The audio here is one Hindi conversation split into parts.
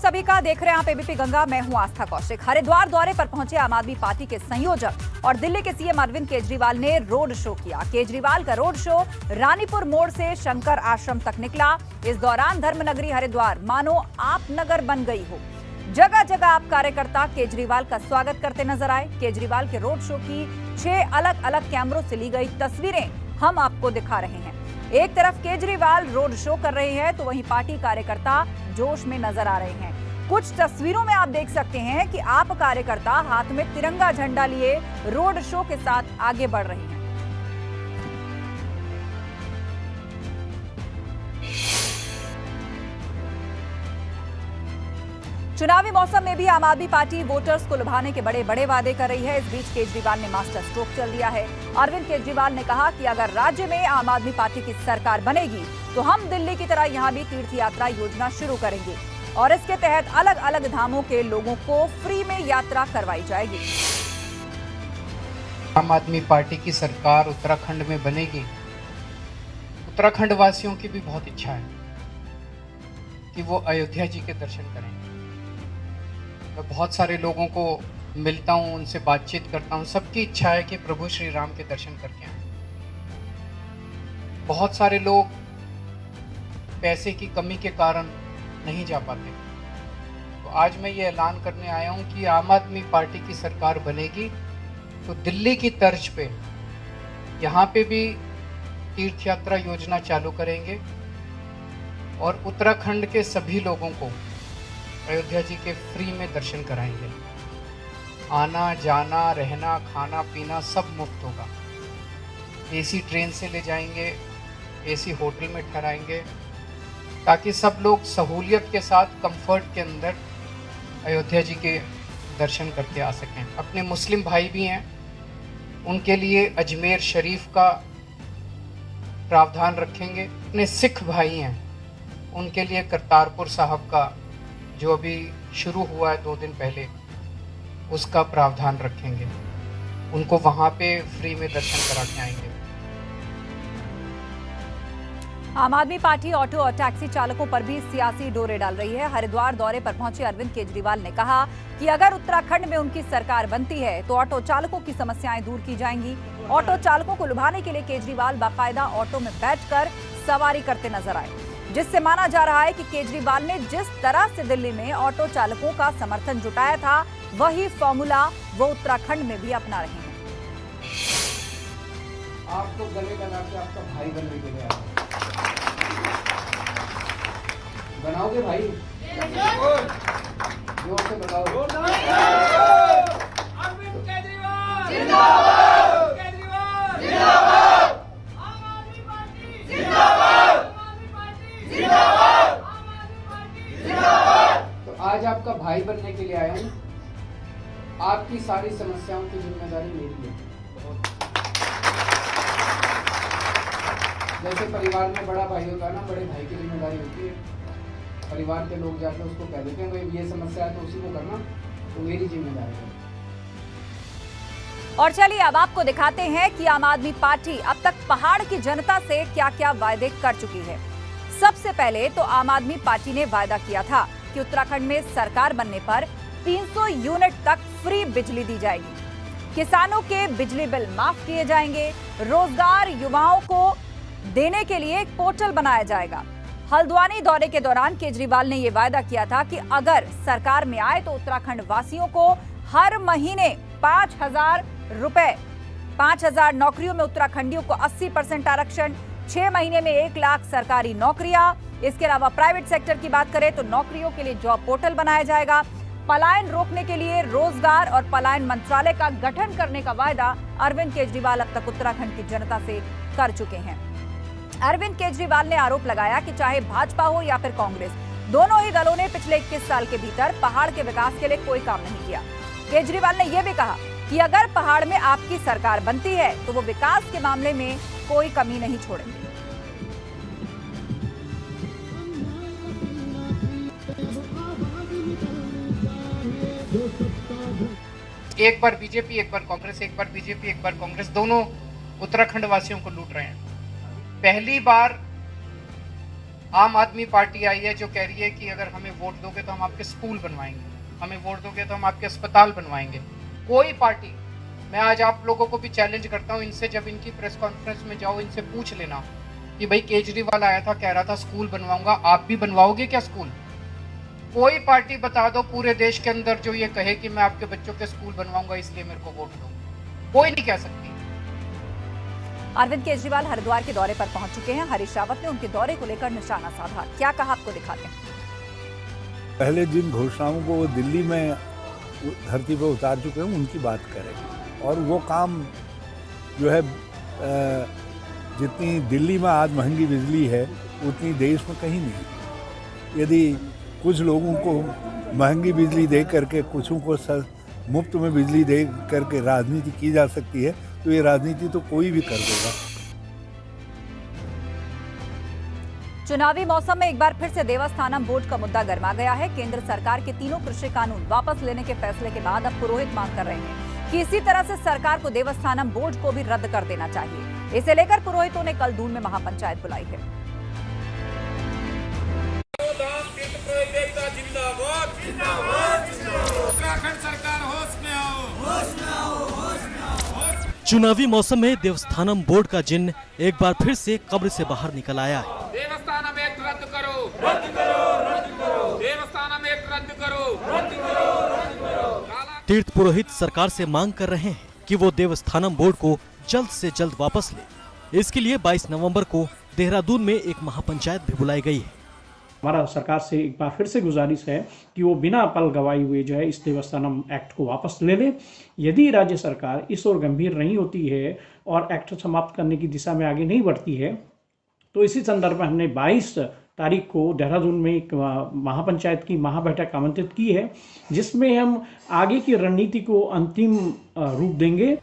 सभी का, देख रहे हैं आप एबीपी गंगा। मैं हूं आस्था कौशिक। हरिद्वार दौरे पर पहुंचे आम आदमी पार्टी के संयोजक और दिल्ली के सीएम अरविंद केजरीवाल ने रोड शो किया। केजरीवाल का रोड शो रानीपुर मोड़ से शंकर आश्रम तक निकला। इस दौरान धर्मनगरी हरिद्वार मानो आप नगर बन गई हो। जगह जगह आप कार्यकर्ता केजरीवाल का स्वागत करते नजर आए। केजरीवाल के रोड शो की 6 अलग अलग कैमरों से ली गई तस्वीरें हम आपको दिखा रहे हैं। एक तरफ केजरीवाल रोड शो कर रहे हैं तो वहीं पार्टी कार्यकर्ता जोश में नजर आ रहे हैं। कुछ तस्वीरों में आप देख सकते हैं कि आप कार्यकर्ता हाथ में तिरंगा झंडा लिए रोड शो के साथ आगे बढ़ रहे हैं। चुनावी मौसम में भी आम आदमी पार्टी वोटर्स को लुभाने के बड़े बड़े वादे कर रही है। इस बीच केजरीवाल ने मास्टर स्ट्रोक चल दिया है। अरविंद केजरीवाल ने कहा कि अगर राज्य में आम आदमी पार्टी की सरकार बनेगी तो हम दिल्ली की तरह यहां भी तीर्थ यात्रा योजना शुरू करेंगे और इसके तहत अलग अलग धामों के लोगों को फ्री में यात्रा करवाई जाएगी। आम आदमी पार्टी की सरकार उत्तराखंड में बनेगी। उत्तराखंड वासियों की भी बहुत इच्छा है कि वो अयोध्या जी के दर्शन करें। मैं बहुत सारे लोगों को मिलता हूं, उनसे बातचीत करता हूं, सबकी इच्छा है कि प्रभु श्री राम के दर्शन करके आएं। बहुत सारे लोग पैसे की कमी के कारण नहीं जा पाते। तो आज मैं ये ऐलान करने आया हूं कि आम आदमी पार्टी की सरकार बनेगी तो दिल्ली की तर्ज पे यहाँ पे भी तीर्थ यात्रा योजना चालू करेंगे और उत्तराखंड के सभी लोगों को अयोध्या जी के फ्री में दर्शन कराएंगे। आना जाना रहना खाना पीना सब मुफ्त होगा। एसी ट्रेन से ले जाएंगे, एसी होटल में ठहराएंगे ताकि सब लोग सहूलियत के साथ कंफर्ट के अंदर अयोध्या जी के दर्शन करके आ सकें। अपने मुस्लिम भाई भी हैं, उनके लिए अजमेर शरीफ का प्रावधान रखेंगे। अपने सिख भाई हैं, उनके लिए करतारपुर साहब का जो अभी शुरू हुआ है 2 दिन पहले, उसका प्रावधान रखेंगे। उनको वहां पे फ्री में दर्शन करा के आएंगे। आम आदमी पार्टी ऑटो और टैक्सी चालकों पर भी सियासी डोरे डाल रही है। हरिद्वार दौरे पर पहुंचे अरविंद केजरीवाल ने कहा कि अगर उत्तराखंड में उनकी सरकार बनती है तो ऑटो चालकों की समस्याएं दूर की जाएंगी। ऑटो चालकों को लुभाने के लिए केजरीवाल बाकायदा ऑटो में बैठकर सवारी करते नजर आए, जिससे माना जा रहा है कि केजरीवाल ने जिस तरह से दिल्ली में ऑटो चालकों का समर्थन जुटाया था वही फॉर्मूला वो उत्तराखंड में भी अपना रहे हैं। आपको गले लगा के आपका भाई बनने के लिए आया। बनाओगे भाई? जोर से बताओ। अरविंद केजरीवाल जिंदाबाद, केजरीवाल जिंदाबाद, आम आदमी पार्टी जिंदाबाद, तो आज आपका भाई बनने के लिए आया हूँ। आपकी सारी समस्याओं की जिम्मेदारी मेरी है। जैसे परिवार में बड़ा भाई होता है ना, बड़े भाई की जिम्मेदारी होती है। परिवार के लोग जाकर उसको कह देते हैं भाई ये समस्या है तो उसी को करना, तो मेरी जिम्मेदारी है। और चलिए अब आपको दिखाते हैं कि आम आदमी पार्टी अब तक पहाड़ की जनता से क्या क्या वायदे कर चुकी है। सबसे पहले तो आम आदमी पार्टी ने वायदा किया था कि उत्तराखंड में सरकार बनने पर 300 यूनिट तक फ्री बिजली दी जाएगी। किसानों के बिजली बिल माफ किए जाएंगे। रोजगार युवाओं को देने के लिए एक पोर्टल बनाया जाएगा। हल्द्वानी दौरे के दौरान केजरीवाल ने यह वायदा किया था कि अगर सरकार में आए तो उत्तराखंड वासियों को हर महीने 5,000 रुपए, 5,000 नौकरियों में उत्तराखंडियों को 80% आरक्षण, 6 महीने में 1 लाख सरकारी नौकरियां। इसके अलावा प्राइवेट सेक्टर की बात करें तो नौकरियों के लिए जॉब पोर्टल बनाया जाएगा। पलायन रोकने के लिए रोजगार और पलायन मंत्रालय का गठन करने का वायदा अरविंद केजरीवाल अब तक उत्तराखंड की जनता से कर चुके हैं। अरविंद केजरीवाल ने आरोप लगाया कि चाहे भाजपा हो या फिर कांग्रेस, दोनों ही दलों ने पिछले 21 साल के भीतर पहाड़ के विकास के लिए कोई काम नहीं किया। केजरीवाल ने यह भी कहा कि अगर पहाड़ में आपकी सरकार बनती है तो वो विकास के मामले में कोई कमी नहीं छोड़ेंगे। एक बार बीजेपी, एक बार कांग्रेस, एक बार बीजेपी, एक बार कांग्रेस, दोनों उत्तराखंड वासियों को लूट रहे हैं। पहली बार आम आदमी पार्टी आई है जो कह रही है कि अगर हमें वोट दोगे तो हम आपके स्कूल बनवाएंगे, हमें वोट दोगे तो हम आपके अस्पताल बनवाएंगे। कोई पार्टी, मैं आज आप लोगों को भी चैलेंज करता हूँ, इनसे जब इनकी प्रेस कॉन्फ्रेंस में जाओ, इनसे पूछ लेना कि भाई केजरीवाल आया था, कह रहा था स्कूल बनवाऊंगा, आप भी बनवाओगे क्या स्कूल? कोई पार्टी बता दो पूरे देश के अंदर जो ये कहे कि मैं आपके बच्चों के स्कूल बनवाऊंगा इसलिए मेरे को वोट दो, कोई नहीं कह सकती। अरविंद केजरीवाल हरिद्वार के दौरे पर पहुंच चुके हैं। हरीश रावत ने उनके दौरे को लेकर निशाना साधा। क्या कहा, आपको दिखाते हैं। पहले जिन घोषणाओं को वो दिल्ली में धरती पर उतार चुके हैं उनकी बात करें, और वो काम जो है जितनी दिल्ली में आज महंगी बिजली है उतनी देश में कहीं नहीं। यदि कुछ लोगों को महंगी बिजली दे करके कुछों को मुफ्त में बिजली दे करके राजनीति की जा सकती है तो ये राजनीति तो कोई भी कर देगा। चुनावी मौसम में एक बार फिर से देवस्थानम बोर्ड का मुद्दा गर्मा गया है। केंद्र सरकार के तीनों कृषि कानून वापस लेने के फैसले के बाद अब पुरोहित मांग कर रहे हैं कि इसी तरह से सरकार को देवस्थानम बोर्ड को भी रद्द कर देना चाहिए। इसे लेकर पुरोहितों ने कल दून में महापंचायत बुलाई है। उत्तराखंड सरकार होश में आओ। चुनावी मौसम में देवस्थानम बोर्ड का जिन्न एक बार फिर से कब्र से बाहर निकल आया है। देवस्थानम एक्ट रद्द करो, रद्द करो, रद्द करो। देवस्थानम एक्ट रद्द करो, रद्द करो, रद्द करो। तीर्थ पुरोहित सरकार से मांग कर रहे हैं कि वो देवस्थानम बोर्ड को जल्द से जल्द वापस ले। इसके लिए 22 नवंबर को देहरादून में एक महापंचायत भी बुलाई गई है। हमारा सरकार से एक बार फिर से गुजारिश है कि वो बिना पल गवाए हुए जो है इस देवस्थानम एक्ट को वापस ले ले। यदि राज्य सरकार इस ओर गंभीर नहीं होती है और एक्ट समाप्त करने की दिशा में आगे नहीं बढ़ती है तो इसी संदर्भ में हमने 22 तारीख को देहरादून में एक महापंचायत की महाबैठक आमंत्रित की है, जिसमें हम आगे की रणनीति को अंतिम रूप देंगे।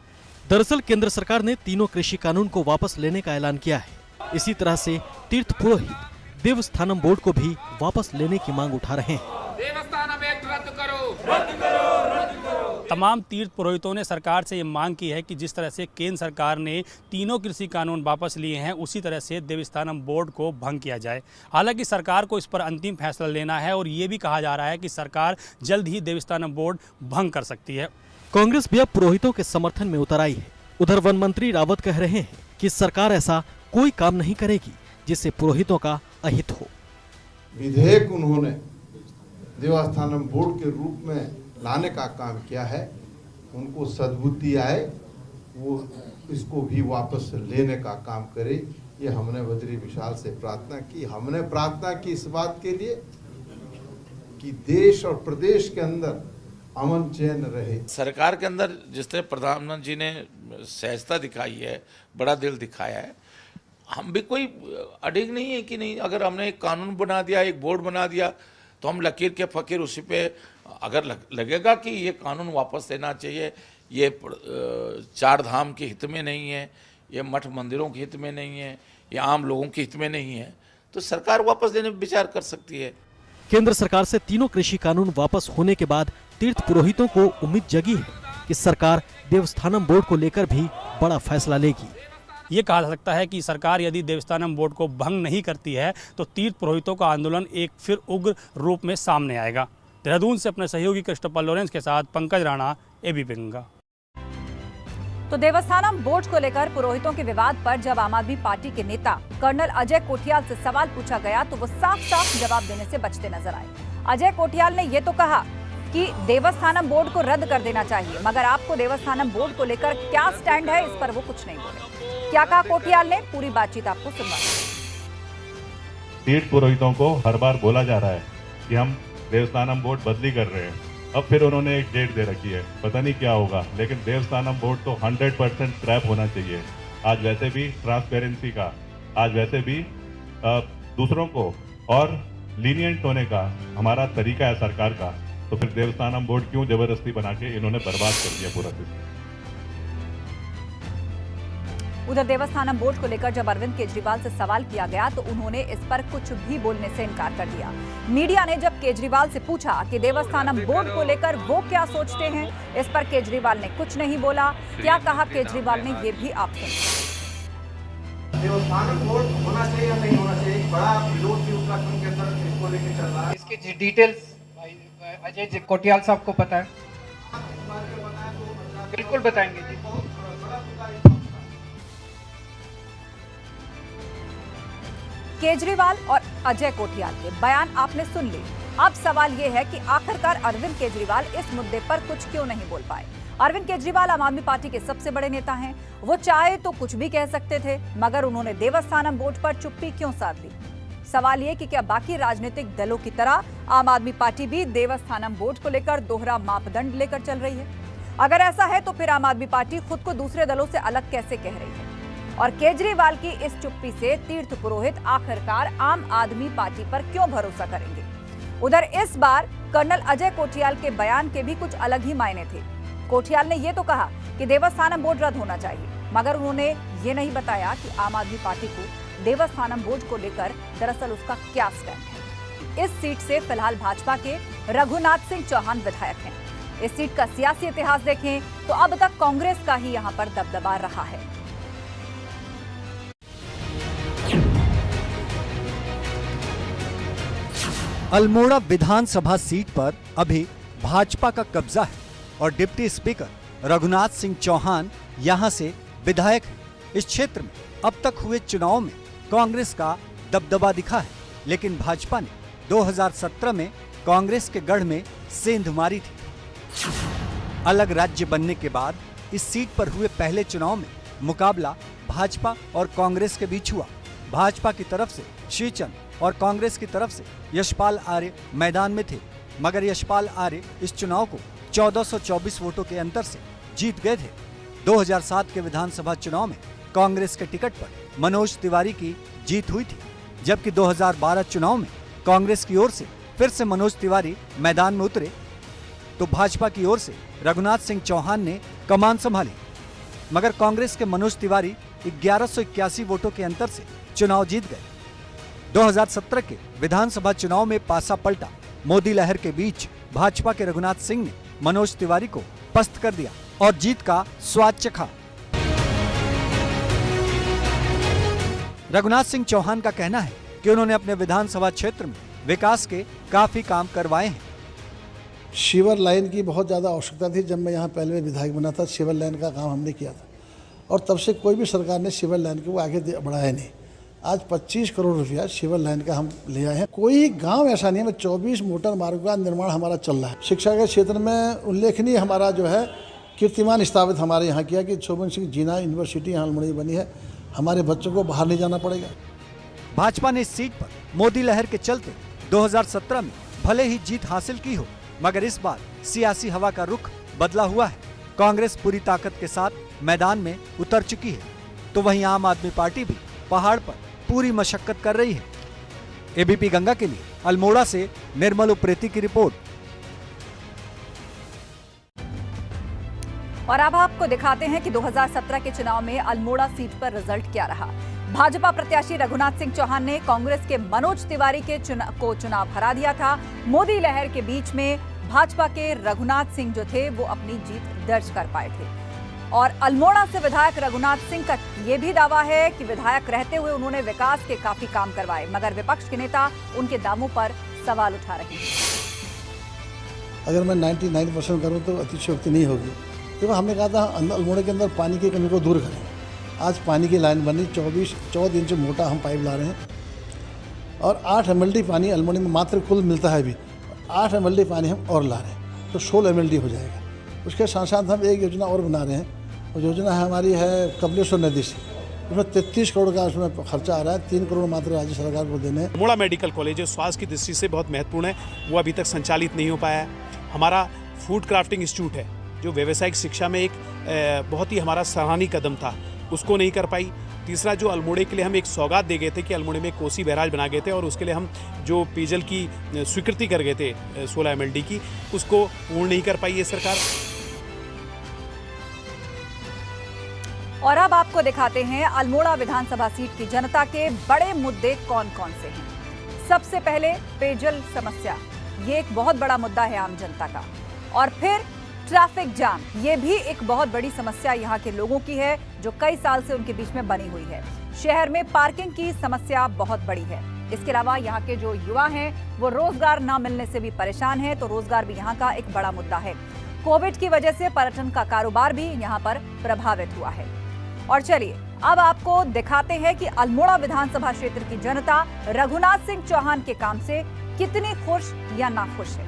दरअसल केंद्र सरकार ने तीनों कृषि कानून को वापस लेने का ऐलान किया है। इसी तरह से तीर्थ पुरोहित देवस्थानम बोर्ड को भी वापस लेने की मांग उठा रहे हैं। देवस्थानम एक्ट रद्द करो, रद्द करो, रद्द करो। तमाम तीर्थ पुरोहितों ने सरकार से ये मांग की है कि जिस तरह से केंद्र सरकार ने तीनों कृषि कानून वापस लिए हैं उसी तरह से देवस्थानम बोर्ड को भंग किया जाए। हालांकि सरकार को इस पर अंतिम फैसला लेना है और ये भी कहा जा रहा है कि सरकार जल्द ही देवस्थानम बोर्ड भंग कर सकती है। कांग्रेस भी अब पुरोहितों के समर्थन में उतर आई है। उधर वन मंत्री रावत कह रहे हैं कि सरकार ऐसा कोई काम नहीं करेगी जिससे पुरोहितों का अहित हो। विधेयक उन्होंने देवस्थानम बोर्ड के रूप में लाने का काम किया है, उनको सद्बुद्धि आए वो इसको भी वापस लेने का काम करे। ये हमने बद्री विशाल से प्रार्थना की। हमने प्रार्थना की इस बात के लिए कि देश और प्रदेश के अंदर अमन चैन रहे। सरकार के अंदर जिस तरह प्रधानमंत्री जी ने सहजता दिखाई है, बड़ा दिल दिखाया है, हम भी कोई अड़िग नहीं है कि नहीं, अगर हमने एक कानून बना दिया, एक बोर्ड बना दिया तो हम लकीर के फकीर उसी पे अगर लगेगा कि ये कानून वापस लेना चाहिए, ये चार धाम के हित में नहीं है, ये मठ मंदिरों के हित में नहीं है, ये आम लोगों के हित में नहीं है, तो सरकार वापस लेने पर विचार कर सकती है। केंद्र सरकार से तीनों कृषि कानून वापस होने के बाद तीर्थ पुरोहितों को उम्मीद जगी है कि सरकार देवस्थानम बोर्ड को लेकर भी बड़ा फैसला लेगी। ये कहा जा सकता है कि सरकार यदि देवस्थानम बोर्ड को भंग नहीं करती है तो तीर्थ पुरोहितों का आंदोलन एक फिर उग्र रूप में सामने आएगा। देहरादून से अपने सहयोगी क्रिस्टोफर लॉरेंस के साथ पंकज राणा, एबीपी गंगा। तो देवस्थानम बोर्ड को लेकर पुरोहितों के विवाद पर जब आम आदमी पार्टी के नेता कर्नल अजय कोठियाल से सवाल पूछा गया तो वो साफ साफ जवाब देने से बचते नजर आए। अजय कोठियाल ने ये तो कहा कि देवस्थानम बोर्ड को रद्द कर देना चाहिए, मगर आपको देवस्थानम बोर्ड को लेकर क्या स्टैंड है इस पर वो कुछ नहीं बोले। क्या कहा कोठियाल ने, पूरी बातचीत आपको सुनवा। तीर्थ पुरोहितों को हर बार बोला जा रहा है कि हम देवस्थानम बोर्ड बदली कर रहे हैं, अब फिर उन्होंने एक डेट दे रखी है, पता नहीं क्या होगा, लेकिन देवस्थानम बोर्ड तो 100% स्क्रैप होना चाहिए। आज वैसे भी ट्रांसपेरेंसी का, आज वैसे भी दूसरों को और लीनियंट होने का हमारा तरीका है सरकार का, तो फिर देवस्थानम बोर्ड क्यों जबरदस्ती बना के इन्होंने बर्बाद कर दिया पूरा सिस्टम। उधर देवस्थानम बोर्ड को लेकर जब अरविंद केजरीवाल से सवाल किया गया तो उन्होंने इस पर कुछ भी बोलने से इनकार कर दिया। मीडिया ने जब केजरीवाल से पूछा कि देवस्थानम बोर्ड को लेकर वो क्या सोचते हैं, इस पर केजरीवाल ने कुछ नहीं बोला। क्या कहा केजरीवाल ने, ये भी आप सुनिए। देवस्थानम बोर्ड होना चाहिए या नहीं होना चाहिए, एक बड़ा विरोध भी उत्तराखंड के अंदर इसको लेकर चल रहा है। इसकी डिटेल्स अजय कोटियाल साहब को पता है, बिल्कुल बताएंगे जी। केजरीवाल और अजय कोटियाल के बयान आपने सुन लिए। अब सवाल ये है कि आखिरकार अरविंद केजरीवाल इस मुद्दे पर कुछ क्यों नहीं बोल पाए। अरविंद केजरीवाल आम आदमी पार्टी के सबसे बड़े नेता हैं। वो चाहे तो कुछ भी कह सकते थे, मगर उन्होंने देवस्थानम बोर्ड पर चुप्पी क्यों साध ली। सवाल ये कि क्या बाकी राजनीतिक दलों की तरह आम आदमी पार्टी भी देवस्थानम बोर्ड को लेकर दोहरा मापदंड लेकर चल रही है? अगर ऐसा है तो फिर आम आदमी पार्टी खुद को दूसरे दलों से अलग कैसे कह रही है? और केजरीवाल की इस चुप्पी से तीर्थ पुरोहित आखिरकार आम आदमी पार्टी पर क्यों भरोसा करेंगे? उधर इस बार कर्नल अजय कोटियाल के बयान के भी कुछ अलग ही मायने थे। कोटियाल ने यह तो कहा कि देवस्थानम बोर्ड रद्द होना चाहिए, मगर उन्होंने ये नहीं बताया कि आम आदमी पार्टी को देवस्थानम बोर्ड को लेकर दरअसल उसका क्या स्टैंड है। इस सीट से फिलहाल भाजपा के रघुनाथ सिंह चौहान विधायक हैं। इस सीट का सियासी इतिहास देखें तो अब तक कांग्रेस का ही यहां पर दबदबा रहा है। अल्मोड़ा विधानसभा सीट पर अभी भाजपा का कब्जा है और डिप्टी स्पीकर रघुनाथ सिंह चौहान यहां से विधायक हैं। इस क्षेत्र में अब तक हुए चुनाव में कांग्रेस का दबदबा दिखा है, लेकिन भाजपा ने 2017 में कांग्रेस के गढ़ में सेंध मारी थी। अलग राज्य बनने के बाद इस सीट पर हुए पहले चुनाव में मुकाबला भाजपा और कांग्रेस के बीच हुआ। भाजपा की तरफ से श्रीचंद और कांग्रेस की तरफ से यशपाल आर्य मैदान में थे, मगर यशपाल आर्य इस चुनाव को 1424 वोटों के अंतर से जीत गए थे। 2007 के विधानसभा चुनाव में कांग्रेस के टिकट पर मनोज तिवारी की जीत हुई थी, जबकि 2012 चुनाव में कांग्रेस की ओर से फिर से मनोज तिवारी मैदान में उतरे तो भाजपा की ओर से रघुनाथ सिंह चौहान ने कमान संभाली, मगर कांग्रेस के मनोज तिवारी 1181 वोटों के अंतर से चुनाव जीत गए। 2017 के विधानसभा चुनाव में पासा पलटा। मोदी लहर के बीच भाजपा के रघुनाथ सिंह ने मनोज तिवारी को पस्त कर दिया और जीत का स्वाद चखा। रघुनाथ सिंह चौहान का कहना है कि उन्होंने अपने विधानसभा क्षेत्र में विकास के काफी काम करवाए हैं। शिवर लाइन की बहुत ज़्यादा आवश्यकता थी। जब मैं यहाँ पहले विधायक बना था, शिवर लाइन का काम हमने किया था और तब से कोई भी सरकार ने शिवर लाइन को आगे बढ़ाया नहीं। आज 25 करोड़ रुपया शिवर लाइन का हम ले आए हैं। कोई गांव ऐसा नहीं है, 24 मोटर मार्ग का निर्माण हमारा चल रहा है। शिक्षा के क्षेत्र में उल्लेखनीय हमारा जो है कीर्तिमान स्थापित हमारे यहाँ किया कि शोभन सिंह जीना यूनिवर्सिटी यहाँ अल्मोड़ा बनी है। हमारे बच्चों को बाहर नहीं जाना पड़ेगा। भाजपा ने इस सीट पर मोदी लहर के चलते 2017 में भले ही जीत हासिल की हो, मगर इस बार सियासी हवा का रुख बदला हुआ है। कांग्रेस पूरी ताकत के साथ मैदान में उतर चुकी है, तो वहीं आम आदमी पार्टी भी पहाड़ पर पूरी मशक्कत कर रही है। एबीपी गंगा के लिए अल्मोड़ा से निर्मल उप्रेती की रिपोर्ट। और अब आपको दिखाते हैं कि 2017 के चुनाव में अल्मोड़ा सीट पर रिजल्ट क्या रहा। भाजपा प्रत्याशी रघुनाथ सिंह चौहान ने कांग्रेस के मनोज तिवारी के चुनाव हरा दिया था। मोदी लहर के बीच में भाजपा के रघुनाथ सिंह जो थे वो अपनी जीत दर्ज कर पाए थे। और अल्मोड़ा से विधायक रघुनाथ सिंह का ये भी दावा है कि विधायक रहते हुए उन्होंने विकास के काफी काम करवाए, मगर विपक्ष के नेता उनके दावों पर सवाल उठा रहे हैं। अगर मैं 99% करूँ तो अतिशयोक्ति नहीं होगी। तो हमने कहा था अल्मोड़ा के अंदर पानी की कमी को दूर करें। आज पानी की लाइन बनी, 14 इंच मोटा हम पाइप ला रहे हैं और 8 MLD पानी अल्मोड़ा में मात्र कुल मिलता है। अभी 8 MLD पानी हम और ला रहे हैं तो 16 MLD हो जाएगा। उसके साथ साथ हम एक योजना और बना रहे हैं। वो योजना हमारी है कपिलेश्वर नदी से, उसमें 33 करोड़ का उसमें खर्चा आ रहा है। 3 करोड़ मात्र राज्य सरकार को देने हैं। अल्मोड़ा मेडिकल कॉलेज जो स्वास्थ्य की दृष्टि से बहुत महत्वपूर्ण है, वो अभी तक संचालित नहीं हो पाया है। हमारा फूड क्राफ्टिंग इंस्टीट्यूट है जो व्यावसायिक शिक्षा में एक बहुत ही हमारा सराहनीय कदम था, उसको नहीं कर पाई। तीसरा, जो अल्मोड़े के लिए हम एक सौगात दे गए थे कि अल्मोड़े में कोसी बैराज बना गए थे और उसके लिए हम जो पेयजल की स्वीकृति कर गए थे 16 MLD की, उसको पूर्ण नहीं कर पाई ये सरकार। और अब आपको दिखाते हैं अल्मोड़ा विधानसभा सीट की जनता के बड़े मुद्दे कौन कौन से हैं। सबसे पहले पेयजल समस्या, ये एक बहुत बड़ा मुद्दा है आम जनता का। और फिर ट्रैफिक जाम, ये भी एक बहुत बड़ी समस्या यहाँ के लोगों की है जो कई साल से उनके बीच में बनी हुई है। शहर में पार्किंग की समस्या बहुत बड़ी है। इसके अलावा यहाँ के जो युवा हैं वो रोजगार न मिलने से भी परेशान हैं, तो रोजगार भी यहाँ का एक बड़ा मुद्दा है। कोविड की वजह से पर्यटन का कारोबार भी यहाँ पर प्रभावित हुआ है। और चलिए अब आपको दिखाते हैं कि अल्मोड़ा विधानसभा क्षेत्र की जनता रघुनाथ सिंह चौहान के काम से कितनी खुश या नाखुश है।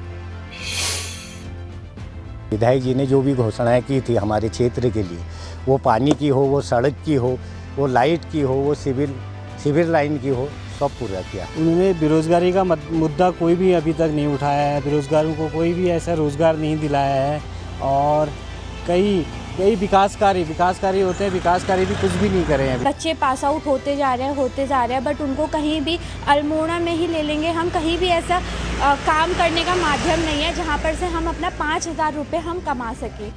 विधायक जी ने जो भी घोषणाएं की थी हमारे क्षेत्र के लिए, वो पानी की हो, वो सड़क की हो, वो लाइट की हो, वो सिविल लाइन की हो, सब पूरा किया। उन्होंने बेरोजगारी का मुद्दा कोई भी अभी तक नहीं उठाया है, बेरोजगारों को कोई भी ऐसा रोजगार नहीं दिलाया है। और कई विकास कार्य होते हैं, विकास कार्य भी कुछ भी नहीं करे हैं। बच्चे पास आउट होते जा रहे हैं, बट उनको कहीं भी अल्मोड़ा में ही ले लेंगे हम। कहीं भी ऐसा काम करने का माध्यम नहीं है जहां पर से हम अपना 5,000 रुपये हम कमा सके।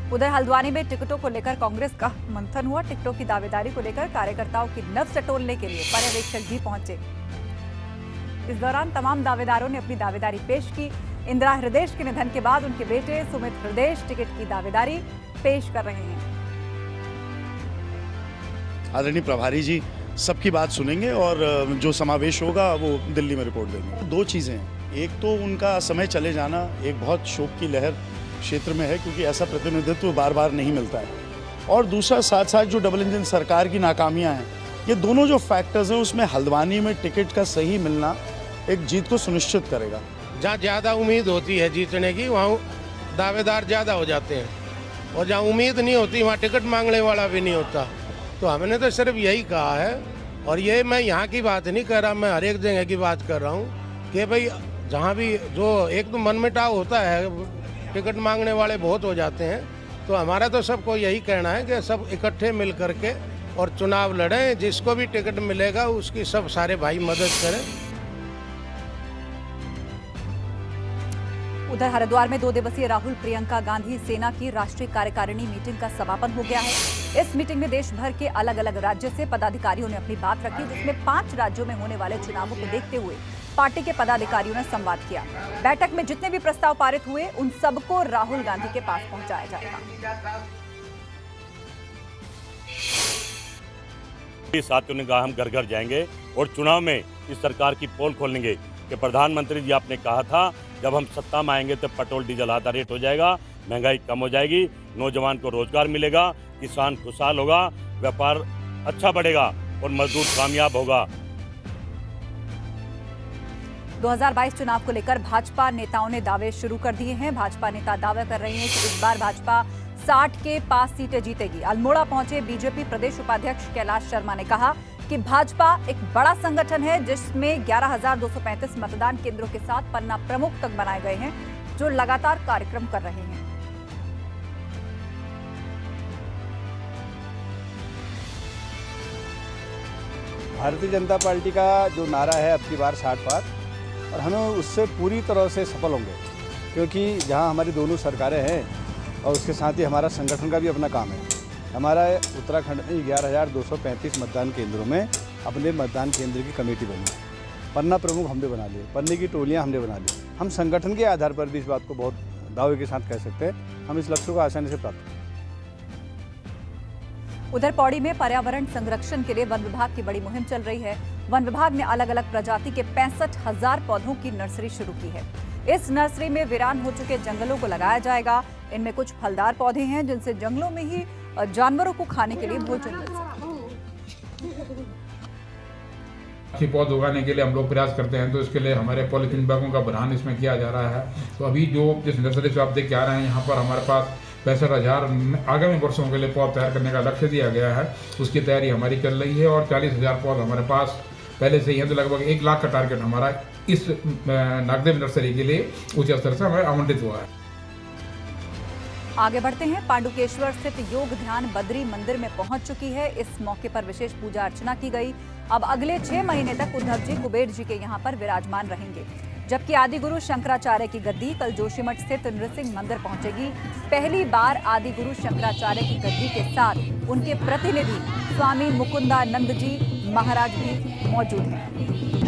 उधर हल्द्वानी में टिकटों को लेकर कांग्रेस का मंथन हुआ। टिकटों की दावेदारी को लेकर कार्यकर्ताओं की नब्ज टटोलने के लिए पर्यवेक्षक भी पहुंचे। इस दौरान तमाम दावेदारों ने अपनी दावेदारी पेश की। इंदिरा हृदय के निधन के बाद उनके बेटे सुमित हृदय टिकट की दावेदारी पेश कर रहे हैं। आदरणीय प्रभारी जी सबकी बात सुनेंगे और जो समावेश होगा वो दिल्ली में रिपोर्ट देंगे। दो चीज़ें हैं, एक तो उनका समय चले जाना एक बहुत शोक की लहर क्षेत्र में है, क्योंकि ऐसा प्रतिनिधित्व बार बार नहीं मिलता है। और दूसरा साथ साथ जो डबल इंजन सरकार की नाकामियां हैं, ये दोनों जो फैक्टर्स हैं उसमें हल्द्वानी में टिकट का सही मिलना एक जीत को सुनिश्चित करेगा। जहाँ ज़्यादा उम्मीद होती है जीतने की वहाँ दावेदार ज़्यादा हो जाते हैं, और जहाँ उम्मीद नहीं होती वहाँ टिकट मांगने वाला भी नहीं होता। तो हमने तो सिर्फ यही कहा है, और ये मैं यहाँ की बात नहीं कर रहा, मैं हर एक जगह की बात कर रहा हूँ कि भाई जहाँ भी जो एक तो मनमुटाव होता है, टिकट मांगने वाले बहुत हो जाते हैं। तो हमारा तो सबको यही कहना है कि सब इकट्ठे मिल करके और चुनाव लड़ें, जिसको भी टिकट मिलेगा उसकी सब सारे भाई मदद करें। उधर हरिद्वार में 2 दिवसीय राहुल प्रियंका गांधी सेना की राष्ट्रीय कार्यकारिणी मीटिंग का समापन हो गया है। इस मीटिंग में देश भर के अलग अलग राज्य से पदाधिकारियों ने अपनी बात रखी, जिसमें 5 राज्यों में होने वाले चुनावों को देखते हुए पार्टी के पदाधिकारियों ने संवाद किया। बैठक में जितने भी प्रस्ताव पारित हुए उन सबको राहुल गांधी के पास पहुंचाया जाएगा। साथियों ने कहा हम घर घर जाएंगे और चुनाव में इस सरकार की पोल खोलेंगे कि प्रधानमंत्री जी आपने कहा था जब हम सत्ता में आएंगे तो पेट्रोल डीजल आधा रेट हो जाएगा, महंगाई कम हो जाएगी, नौजवान को रोजगार मिलेगा, किसान खुशहाल होगा, व्यापार अच्छा बढ़ेगा और मजदूर कामयाब होगा। 2022 चुनाव को लेकर भाजपा नेताओं ने दावे शुरू कर दिए हैं। भाजपा नेता दावा कर रहे हैं कि इस बार भाजपा 60 के पास सीटें जीतेगी। अल्मोड़ा पहुंचे बीजेपी प्रदेश उपाध्यक्ष कैलाश शर्मा ने कहा कि भाजपा एक बड़ा संगठन है जिसमें 11,235 मतदान केंद्रों के साथ पन्ना प्रमुख तक बनाए गए हैं, जो लगातार कार्यक्रम कर रहे हैं। भारतीय जनता पार्टी का जो नारा है अब की बार 60 पार, और हम उससे पूरी तरह से सफल होंगे, क्योंकि जहां हमारी दोनों सरकारें हैं और उसके साथ ही हमारा संगठन का भी अपना काम है। हमारा उत्तराखंड में 11,235 मतदान केंद्रों में अपने मतदान केंद्र की कमेटी बनी, पन्ना प्रमुख हमने बना लिए, पन्ने की टोलियां हमने बना ली। हम संगठन के आधार पर भी इस बात को बहुत दावे के साथ कह सकते हैं, हम इस लक्ष्य को आसानी से प्राप्त करें। उधर पौड़ी में पर्यावरण संरक्षण के लिए वन विभाग की बड़ी मुहिम चल रही है। वन विभाग ने अलग अलग प्रजाति के 65,000 पौधों की नर्सरी शुरू की है। इस नर्सरी में वीरान हो चुके जंगलों को लगाया जाएगा। इनमें कुछ फलदार पौधे हैं जिनसे जंगलों में ही जानवरों को खाने के लिए भोजन मिल सके। पौध उगाने के लिए हम लोग प्रयास करते हैं, तो इसके लिए हमारे पॉलिथीन बैगों का बढ़ान इसमें किया जा रहा है। तो अभी जो जिस नर्सरी से आप देख के आ रहे हैं, यहाँ पर हमारे पास 65,000 आगामी वर्षों के लिए पौध तैयार करने का लक्ष्य दिया गया है। उसकी तैयारी हमारी चल रही है और 40,000 पौध हमारे पास पहले से ही है। तो लगभग 1 लाख का टारगेट हमारा इस नागदेव नर्सरी के लिए उच्च स्तर से हमें आवंटित हुआ है। आगे बढ़ते हैं। पांडुकेश्वर स्थित योग ध्यान बद्री मंदिर में पहुंच चुकी है। इस मौके पर विशेष पूजा अर्चना की गई। अब अगले 6 महीने तक उद्धव जी कुबेर जी के यहाँ पर विराजमान रहेंगे, जबकि आदि गुरु शंकराचार्य की गद्दी कल जोशीमठ स्थित नृसिंह मंदिर पहुंचेगी। पहली बार आदि गुरु शंकराचार्य की गद्दी के साथ उनके प्रतिनिधि स्वामी मुकुंदानंद जी महाराज भी मौजूद हैं।